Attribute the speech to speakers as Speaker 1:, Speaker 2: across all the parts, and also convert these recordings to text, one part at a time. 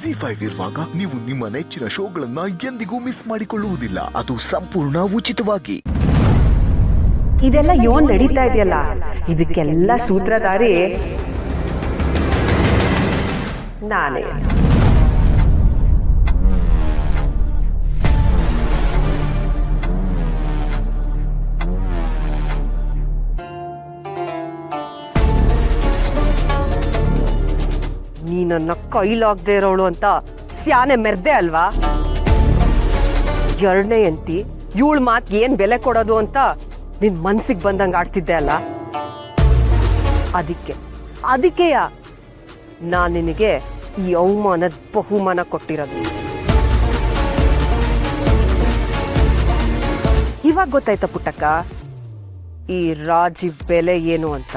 Speaker 1: ZEE5 ಇರುವಾಗ ನೀವು ನಿಮ್ಮ ನೆಚ್ಚಿನ ಶೋಗಳನ್ನ ಎಂದಿಗೂ ಮಿಸ್ ಮಾಡಿಕೊಳ್ಳುವುದಿಲ್ಲ. ಅದು ಸಂಪೂರ್ಣ ಉಚಿತವಾಗಿ.
Speaker 2: ಇದೆಲ್ಲ ಯೋನ್ ನಡೀತಾ ಇದೆಯಲ್ಲ, ಇದಕ್ಕೆಲ್ಲ ಸೂತ್ರಧಾರಿ ನಾನೇ. ನೀ ನನ್ನ ಕೈಲಾಗದೆ ಇರೋಳು ಅಂತ ಸ್ಯಾನೆ ಮೆರ್ದೆ ಅಲ್ವಾ? ಎರಡನೇ ಎಂತಿ ಇವಳ ಮಾತ್ಗೆ ಏನ್ ಬೆಲೆ ಕೊಡೋದು ಅಂತ ನಿನ್ ಮನ್ಸಿಗೆ ಬಂದಂಗೆ ಆಡ್ತಿದ್ದೆ ಅಲ್ಲ. ಅದಕ್ಕೆಯ ನಾನು ನಿನಗೆ ಈ ಅವಮಾನದ ಬಹುಮಾನ ಕೊಟ್ಟಿರೋದು. ಇವಾಗ ಗೊತ್ತಾಯ್ತಾ ಪುಟ್ಟಕ್ಕ ಈ ರಾಜಿ ಬೆಲೆ ಏನು ಅಂತ?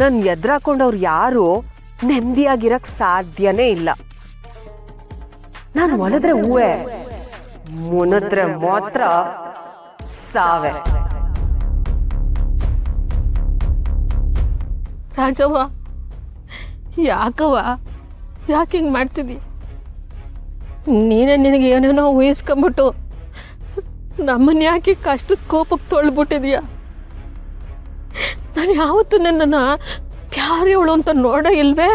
Speaker 2: ನನ್ ಎದ್ರಾಕೊಂಡವ್ರು ಯಾರು ನೆಮ್ಮದಿಯಾಗಿರಕ್ ಸಾಧ್ಯನೇ ಇಲ್ಲ. ನಾನು ಒಲದ್ರೆ ಹೂವೆ, ಮುನದ್ರೆ ಮಾತ್ರ ಸಾವೆ.
Speaker 3: ರಾಜವ್ವ, ಯಾಕವ್ವ ಯಾಕೆ ಹಿಂಗೆ ಮಾಡ್ತಿದ್ದಿ? ನೀನೇ ನಿನಗೆ ಏನೇನೋ ಊಹಿಸ್ಕೊಂಬಿಟ್ಟು ನಮ್ಮನ್ನ ಯಾಕೆ ಕಷ್ಟದ ಕೋಪಕ್ಕೆ ತೊಳ್ಬಿಟ್ಟಿದೀಯ? ನಾನು ಯಾವತ್ತೂ ನಿನ್ನನ್ನು ಪ್ಯಾರೆಯವಳು ಅಂತ ನೋಡೇ ಇಲ್ವೇ?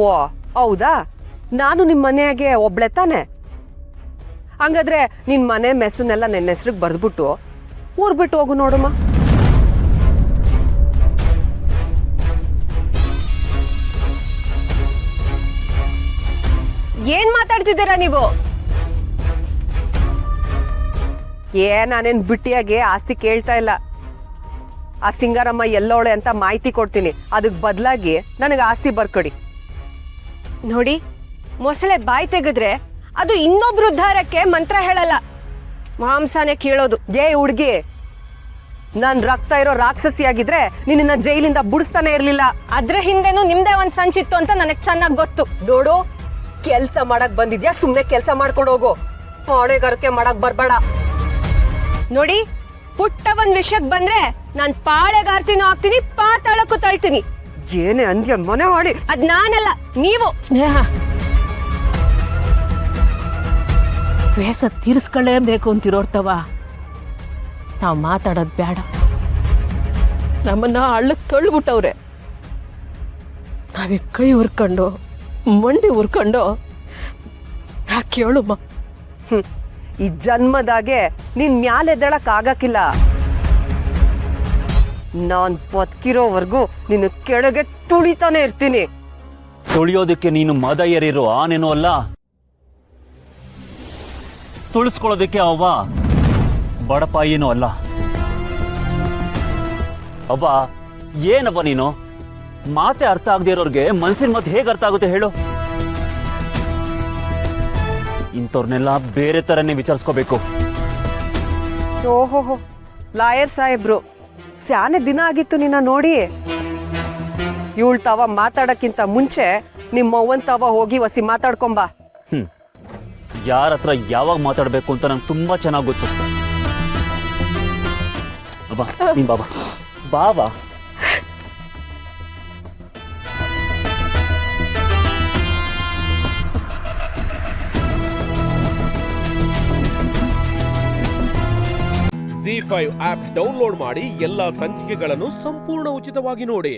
Speaker 2: ಓ ಹೌದಾ? ನಾನು ನಿಮ್ಮ ಮನೆಯಾಗೆ ಒಬ್ಳೆ ತಾನೆ? ಹಂಗಾದ್ರೆ ನಿನ್ ಮನೆ ಮೆಸ್ಸನ್ನೆಲ್ಲ ನನ್ನ ಹೆಸ್ರಿಗೆ ಬರ್ದ್ಬಿಟ್ಟು ಊರ್ ಬಿಟ್ಟು ಹೋಗು ನೋಡಮ್ಮ. ಏನ್ ಮಾತಾಡ್ತಿದ್ದೀರಾ ನೀವು? ನಾನೇನ್ ಬಿಟ್ಟಿಯಾಗೆ ಆಸ್ತಿ ಕೇಳ್ತಾ ಇಲ್ಲ. ಆ ಸಿಂಗಾರಮ್ಮ ಎಲ್ಲೋಳೆ ಅಂತ ಮಾಹಿತಿ ಕೊಡ್ತೀನಿ, ಅದಕ್ಕೆ ಬದಲಾಗಿ ನನಗೆ ಆಸ್ತಿ ಬರ್ಕೊಡಿ.
Speaker 4: ನೋಡಿ, ಮೊಸಳೆ ಬಾಯಿ ತೆಗೆದ್ರೆ ಅದು ಇನ್ನೊಬ್ರು ಉದ್ಧಾರಕ್ಕೆ ಮಂತ್ರ ಹೇಳಲ್ಲ, ಮಾಂಸನೇ ಕೀಳೋದು.
Speaker 2: ಹುಡ್ಗಿ, ನಾನ್ ರಕ್ತ ಇರೋ ರಾಕ್ಷಸಿಯಾಗಿದ್ರೆ ನಿನ್ನ ಜೈಲಿಂದ ಬಿಡಿಸ್ತಾನೆ ಇರ್ಲಿಲ್ಲ.
Speaker 4: ಅದ್ರ ಹಿಂದೆನೂ ನಿಮ್ದೇ ಒಂದ್ ಸಂಚಿತ್ತು ಅಂತ ನನಗ್ ಚೆನ್ನಾಗ್ ಗೊತ್ತು.
Speaker 2: ನೋಡು, ಕೆಲ್ಸ ಮಾಡಕ್ ಬಂದಿದ್ಯಾ, ಸುಮ್ನೆ ಕೆಲ್ಸ ಮಾಡ್ಕೊಂಡು ಹೋಗು. ಪಾಳೆಗಾರಿಕೆ ಮಾಡಕ್ ಬರ್ಬೇಡ.
Speaker 4: ನೋಡಿ, ಪುಟ್ಟ ಒಂದ್ ವಿಷಯಕ್ ಬಂದ್ರೆ ನಾನ್ ಪಾಳೆಗಾರ್ತಿನೂ ಆಗ್ತೀನಿ, ಪಾತಾಳಕ್ಕೂ ತಳ್ತೀನಿ.
Speaker 2: ಏನೇ ಅಂದ್ಯ ಮನೆ ಮಾಡಿ?
Speaker 4: ಅದ್ ನಾನಲ್ಲ, ನೀವು.
Speaker 3: ಸ್ನೇಹ, ದ್ವೇಷ ತೀರಿಸ್ಕೊಳ್ಳೇಬೇಕು ಅಂತಿರೋರ್ತವ. ನಾವು ಮಾತಾಡೋದು ಬೇಡ. ನಮ್ಮನ್ನ ಹಳ್ಳಕ್ಕೆ ತೊಳ್ಬಿಟ್ಟವ್ರೆ. ನಾವೀಗ ಕೈ ಹುರ್ಕೊಂಡು ಮಂಡಿ ಹುರ್ಕೊಂಡು ಯಾಕೆ ಹೇಳುಮ್ಮ?
Speaker 2: ಈ ಜನ್ಮದಾಗೆ ನಿನ್ ಮ್ಯಾಲೆದಳಕ್ ಆಗಕ್ಕಿಲ್ಲ. ನಾನ್ ಬದುಕಿರೋವರೆಗೂ ನಿನ್ನ ಕೆಳಗೆ ತುಳಿತಾನೆ ಇರ್ತೀನಿ.
Speaker 5: ತುಳಿಯೋದಕ್ಕೆ ನೀನು ಮದ ಏರಿರೋ ಆನೇನೂ ಅಲ್ಲ, ತುಳಿಸ್ಕೊಳ್ಳೋದಕ್ಕೆ ಅವ್ವ ಬಡಪಾಯಿನೂ ಅಲ್ಲ. ಅವ್ವ ಏನವ್ವ ನೀನು? ಮಾತೆ ಅರ್ಥ ಆಗದೆ ಇರೋರ್ಗೆ ಮನ್ಸಿನ ಮಾತು ಹೇಗೆ ಅರ್ಥ ಆಗುತ್ತೆ ಹೇಳು? ಇಂಥವ್ರನ್ನೆಲ್ಲ ಬೇರೆ ತರನೇ ವಿಚಾರಿಸ್ಕೋಬೇಕು.
Speaker 2: ಓಹೋಹೋ, ಲಾಯರ್ ಸಾಹೇಬ್ರು, ಸ್ಯಾನೆ ದಿನ ಆಗಿತ್ತು ನಿನ್ನ ನೋಡಿ. ಇವಳು ತಾವ ಮಾತಾಡಕ್ಕಿಂತ ಮುಂಚೆ ನಿಮ್ಮ ಅವ್ವನ್ ತಾವ ಹೋಗಿ ವಸಿ ಮಾತಾಡ್ಕೊಂಬ.
Speaker 5: ಯಾರ ಹತ್ರ ಯಾವಾಗ ಮಾತಾಡ್ಬೇಕು ಅಂತ ನಂಗೆ ತುಂಬಾ ಚೆನ್ನಾಗಿ ಗೊತ್ತು. ಅಬ್ಬಾ ನೀನ್ ಬಾಬಾ ಬಾಬಾ.
Speaker 6: ZEE5 ಆಪ್ ಡೌನ್ಲೋಡ್ ಮಾಡಿ ಎಲ್ಲಾ ಸಂಚಿಕೆಗಳನ್ನು ಸಂಪೂರ್ಣ ಉಚಿತವಾಗಿ ನೋಡಿ.